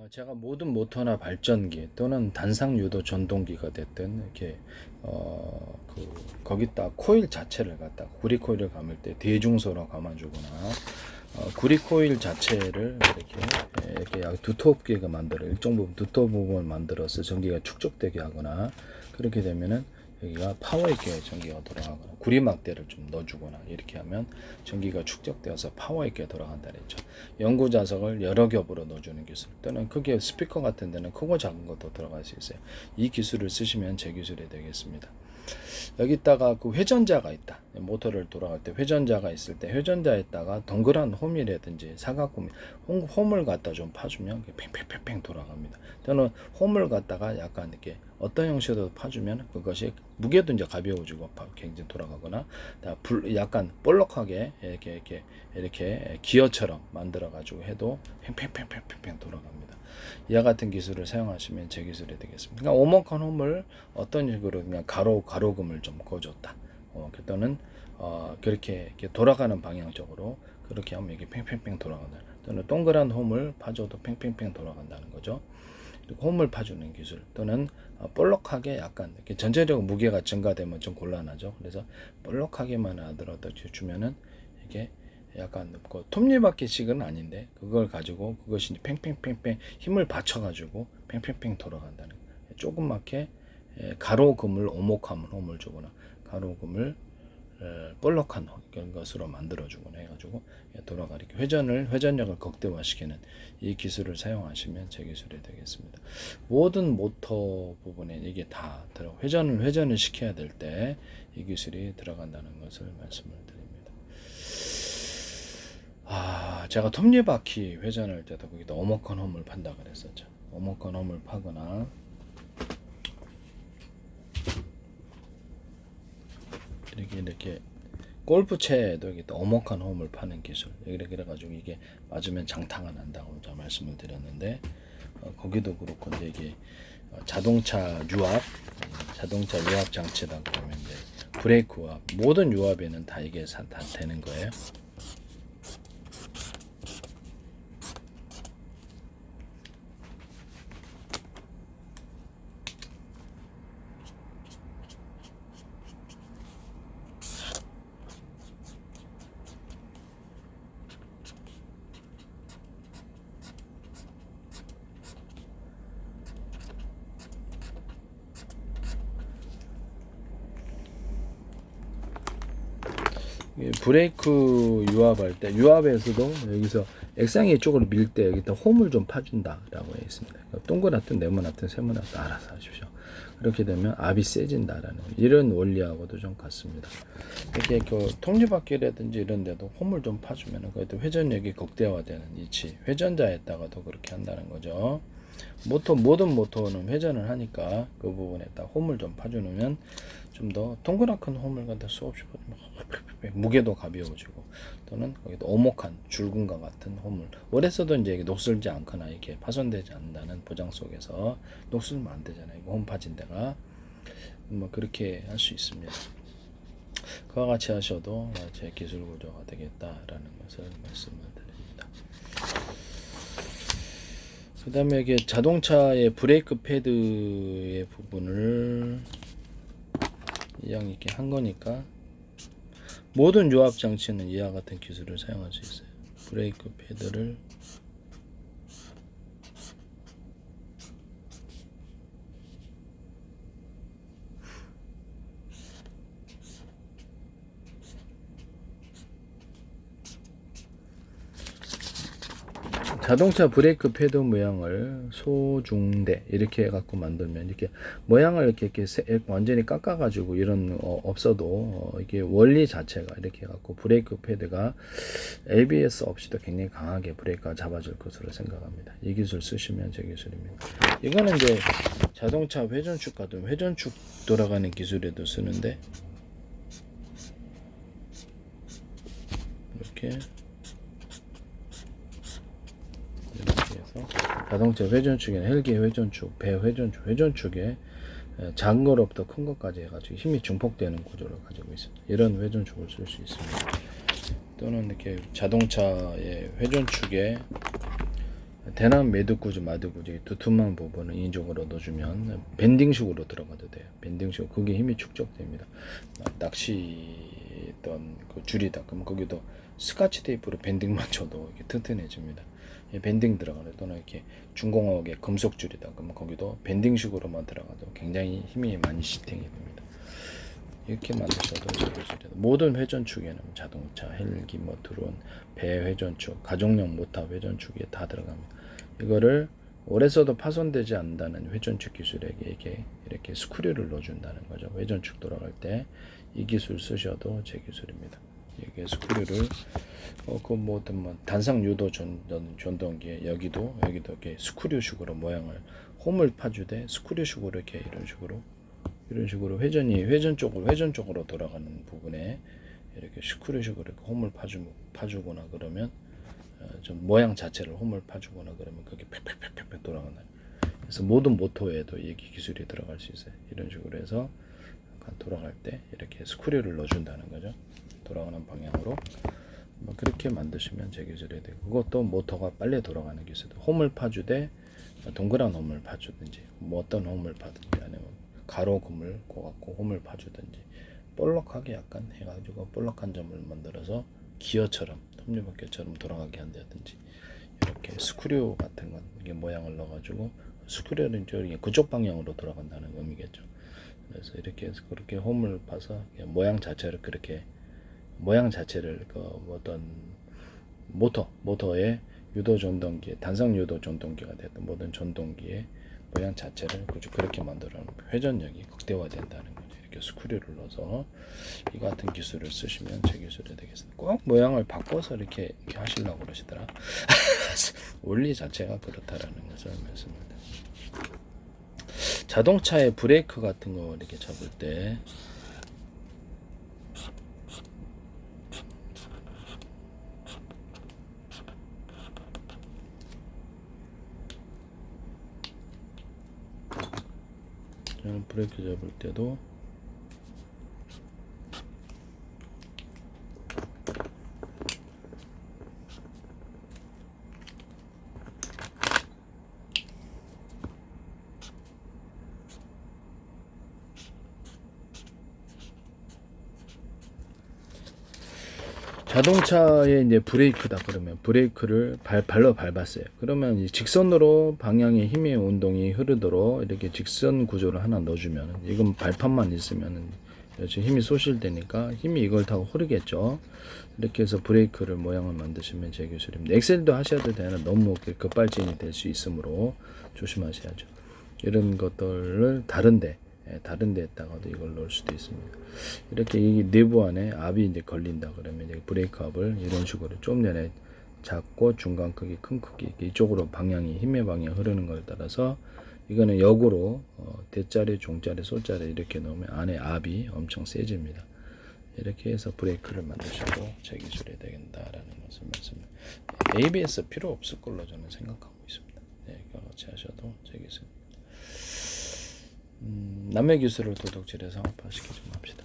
제가 모든 모터나 발전기 또는 단상 유도 전동기가 됐든 이렇게 거기다 코일 자체를 갖다 구리 코일을 감을 때 대중소로 감아주거나 구리 코일 자체를 이렇게 약 두텁게 만들어 일정 부분 두꺼운 부분을 만들어서 전기가 축적되게 하거나 그렇게 되면은 여기가 파워 있게 전기가 돌아가거나 구리 막대를 좀 넣어주거나 이렇게 하면 전기가 축적되어서 파워 있게 돌아간다 그랬죠. 연구 자석을 여러 겹으로 넣어주는 기술 또는 크게 스피커 같은 데는 크고 작은 것도 들어갈 수 있어요. 이 기술을 쓰시면 제 기술이 되겠습니다. 여기다가 그 회전자가 있다. 모터를 돌아갈 때 회전자가 있을 때 회전자에다가 동그란 홈이라든지 사각홈, 홈을 갖다 좀 파주면 팽팽팽팽 돌아갑니다. 또는 홈을 갖다가 약간 이렇게 어떤 형식으로 파주면 그것이 무게도 이제 가벼워지고 굉장히 돌아가거나 약간 볼록하게 이렇게 기어처럼 만들어 가지고 해도 팽팽팽팽팽 돌아갑니다. 이와 같은 기술을 사용하시면 제 기술이 되겠습니다. 그러니까 오목한 홈을 어떤 식으로 그냥 가로금을 좀 그어줬다. 또는 그렇게 이렇게 돌아가는 방향적으로 그렇게 하면 이게 팽팽팽 돌아간다. 또는 동그란 홈을 파줘도 팽팽팽 돌아간다는 거죠. 그리고 홈을 파주는 기술 또는 볼록하게 약간 이렇게 전체적으로 무게가 증가되면 좀 곤란하죠. 그래서 볼록하게만 하더라도 주면은 이게 약간 톱니바퀴식은 아닌데 그걸 가지고 그것이 팽팽팽팽 힘을 받쳐가지고 팽팽팽 돌아간다는 거예요. 조그맣게 가로금을 오목함을 홈을 주거나 가로금을 볼록한 그런 것으로 만들어주거나 해가지고 돌아가리게 회전력을 극대화시키는 이 기술을 사용하시면 제 기술이 되겠습니다. 모든 모터 부분에 이게 다 회전을 시켜야 될 때 이 기술이 들어간다는 것을 말씀을 드립니다. 제가 톱니바퀴 회전할 때도 거기다 오목한 홈을 판다 그랬었죠. 오목한 홈을 파거나 이렇게 골프채에도 이게 오목한 홈을 파는 기술. 그래가지고 이게 맞으면 장타가 난다고 제가 말씀을 드렸는데 거기도 그렇고 이제 이게 자동차 유압 장치라고 보면 이제 브레이크와 모든 유압에는 다 이게 다 되는 거예요. 브레이크 유압할 때 유압에서도 여기서 액상이 이쪽으로 밀 때 여기다 홈을 좀 파준다라고 해 있습니다. 동그랗든 네모나든 세모나든 알아서 하십시오. 그렇게 되면 압이 세진다라는 이런 원리하고도 좀 같습니다. 이렇게 그 톱니바퀴라든지 이런 데도 홈을 좀 파주면 그래도 회전력이 극대화되는 위치 회전자에다가도 그렇게 한다는 거죠. 모든 모터는 회전을 하니까 그 부분에다 홈을 좀 파주면 좀 더 동그랗게 홈을 갖다 수없이 무게도 가벼워지고 또는 거기도 오목한 줄근과 같은 홈을 오래 써도 이제 녹슬지 않거나 이렇게 파손되지 않는다는 보장 속에서 녹슬면 안 되잖아요. 홈 파진 데가 그렇게 할 수 있습니다. 그와 같이 하셔도 제 기술 구조가 되겠다라는 것을 말씀을 드립니다. 그 다음에 이게 자동차의 브레이크 패드의 부분을 이왕 이렇게 한 거니까 모든 유압 장치는 이와 같은 기술을 사용할 수 있어요. 브레이크 패드를 자동차 브레이크 패드 모양을 소중대 이렇게 해갖고 만들면 이렇게 모양을 이렇게 완전히 깎아가지고 이런 없어도 이게 원리 자체가 이렇게 해갖고 브레이크 패드가 ABS 없이도 굉장히 강하게 브레이크가 잡아줄 것으로 생각합니다. 이 기술 쓰시면 제 기술입니다. 이거는 이제 자동차 회전축 같은 회전축 돌아가는 기술에도 쓰는데 이렇게 자동차 회전축에는 헬기 회전축, 배 회전축에 작은 것부터 큰 것까지 해가지고 힘이 증폭되는 구조를 가지고 있습니다. 이런 회전축을 쓸 수 있습니다. 또는 이렇게 자동차의 회전축에 대남 매듭구조 마듭구조 두툼한 부분을 인중으로 넣어주면 밴딩식으로 들어가도 돼요. 밴딩식 그게 힘이 축적됩니다. 낚시 있던 그 줄이다 그러면 거기도 스카치 테이프로 밴딩만 쳐도 이렇게 튼튼해집니다. 밴딩 들어가는 또는 이렇게 중공업의 금속 줄이다 그러면 거기도 밴딩식으로만 들어가도 굉장히 힘이 많이 지탱이 됩니다. 이렇게 만드셔도 되죠. 모든 회전축에는 자동차, 헬기, 뭐 드론, 배 회전축, 가정용 모터 회전축에 다 들어갑니다. 이거를 오래 써도 파손되지 않는다는 회전축 기술에게 이렇게 스크류를 넣어준다는 거죠. 회전축 돌아갈 때 이 기술 쓰셔도 제 기술입니다. 이게 스크류를 그 뭐든 뭐 단상 유도 전동기에 여기도 이렇게 스크류식으로 모양을 홈을 파주되 스크류식으로 이렇게 이런 식으로 회전 쪽으로 돌아가는 부분에 이렇게 스크류식으로 이렇게 홈을 파주거나 그러면 좀 모양 자체를 홈을 파주거나 그러면 그게 팩팩팩팩 돌아간다. 그래서 모든 모터에도 이 기술이 들어갈 수 있어요. 이런 식으로 해서 돌아갈 때 이렇게 스크류를 넣어준다는 거죠. 돌아가는 방향으로 뭐 그렇게 만드시면 제 기술이 되고 그것도 모터가 빨리 돌아가는 기술. 홈을 파주되 동그란 홈을 파주든지 뭐 어떤 홈을 파든지 아니면 가로 홈을 고갖고 홈을 파주든지 볼록하게 약간 해가지고 볼록한 점을 만들어서 기어처럼 톱니바퀴처럼 돌아가게 한다든지 이렇게 스크류 같은 건 이게 모양을 넣어가지고 스크류는 저기 그쪽 방향으로 돌아간다는 의미겠죠. 그래서 이렇게 해서 그렇게 홈을 파서 모양 자체를 그 어떤 모터의 유도 전동기, 단상 유도 전동기가 됐던 모든 전동기의 모양 자체를 그렇게 만들어놓은 회전력이 극대화된다는 거죠. 이렇게 스크류를 넣어서 이 같은 기술을 쓰시면 제 기술이 되겠습니다. 꼭 모양을 바꿔서 이렇게 하시려고 그러시더라. 원리 자체가 그렇다라는 것을 말씀드립니다. 자동차의 브레이크 같은 거 이렇게 잡을 때 브레이크 잡을 때도 자동차의 이제 브레이크다 그러면 브레이크를 발로 밟았어요. 그러면 이 직선으로 방향의 힘의 운동이 흐르도록 이렇게 직선 구조를 하나 넣어주면 이건 발판만 있으면 힘이 소실되니까 힘이 이걸 타고 흐르겠죠. 이렇게 해서 브레이크를 모양을 만드시면 제 기술입니다. 엑셀도 하셔도 되나 너무 급발진이 될 수 있으므로 조심하셔야죠. 이런 것들을 다른 데에다가도 이걸 넣을 수도 있습니다. 이렇게 이 내부 안에 압이 이제 걸린다 그러면 이제 브레이크 압을 이런 식으로 좀 전에 작고 중간 크기, 큰 크기 이쪽으로 방향이 힘의 방향 흐르는 걸 따라서 이거는 역으로 대자리, 종자리, 솔자리 이렇게 넣으면 안에 압이 엄청 세집니다. 이렇게 해서 브레이크를 만드셔도 제 기술이 되겠다라는 것을 말씀드립니다. ABS 필요 없을 걸로 저는 생각하고 있습니다. 네, 이거 같이 하셔도 제 기술입니다. 남의 기술을 도둑질해서 상업화시키지 맙시다.